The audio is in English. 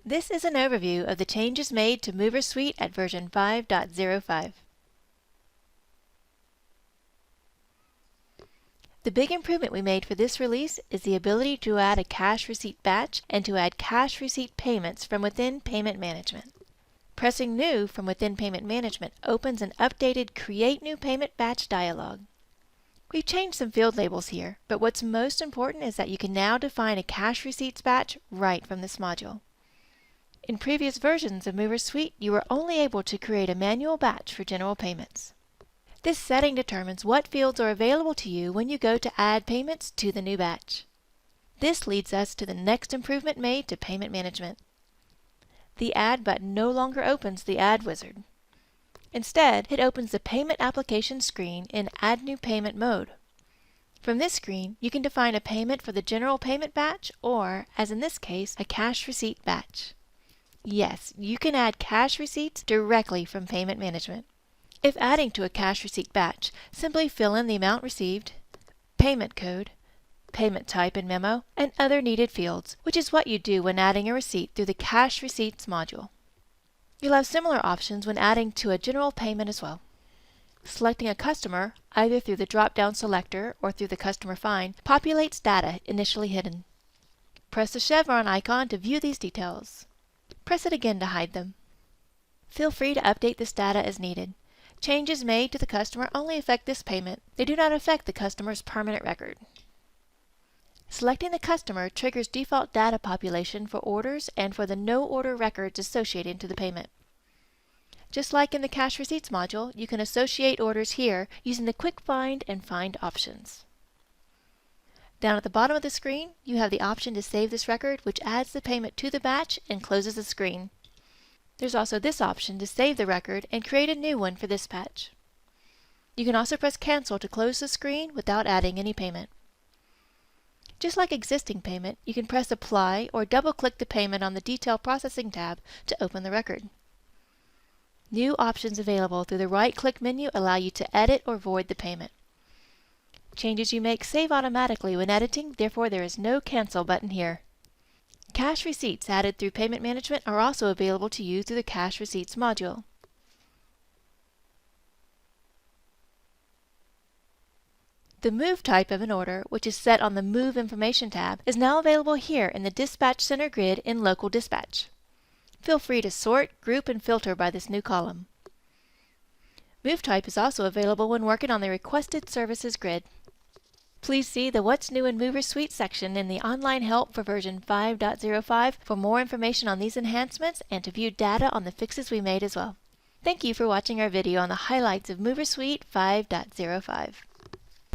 This is an overview of the changes made to MoversSuite at version 5.05. The big improvement we made for this release is the ability to add a cash receipt batch and to add cash receipt payments from within Payment Management. Pressing New from within Payment Management opens an updated Create New Payment Batch dialog. We've changed some field labels here, but what's most important is that you can now define a cash receipts batch right from this module. In previous versions of MoversSuite, you were only able to create a manual batch for general payments. This setting determines what fields are available to you when you go to add payments to the new batch. This leads us to the next improvement made to Payment Management. The Add button no longer opens the Add wizard. Instead, it opens the Payment Application screen in Add New Payment mode. From this screen, you can define a payment for the general payment batch or, as in this case, a cash receipt batch. Yes, you can add cash receipts directly from Payment Management. If adding to a cash receipt batch, simply fill in the amount received, payment code, payment type and memo, and other needed fields, which is what you do when adding a receipt through the Cash Receipts module. You'll have similar options when adding to a general payment as well. Selecting a customer, either through the drop-down selector or through the customer find, populates data initially hidden. Press the chevron icon to view these details. Press it again to hide them. Feel free to update this data as needed. Changes made to the customer only affect this payment. They do not affect the customer's permanent record. Selecting the customer triggers default data population for orders and for the no order records associated to the payment. Just like in the Cash Receipts module, you can associate orders here using the Quick Find and Find options. Down at the bottom of the screen, you have the option to save this record, which adds the payment to the batch and closes the screen. There's also this option to save the record and create a new one for this batch. You can also press Cancel to close the screen without adding any payment. Just like existing payment, you can press Apply or double-click the payment on the Detail Processing tab to open the record. New options available through the right-click menu allow you to edit or void the payment. Changes you make save automatically when editing, therefore there is no Cancel button here. Cash receipts added through Payment Management are also available to you through the Cash Receipts module. The Move type of an order, which is set on the Move Information tab, is now available here in the Dispatch Center grid in Local Dispatch. Feel free to sort, group, and filter by this new column. Move type is also available when working on the Requested Services grid. Please see the What's New in MoversSuite section in the online help for version 5.05 for more information on these enhancements and to view data on the fixes we made as well. Thank you for watching our video on the highlights of MoversSuite 5.05.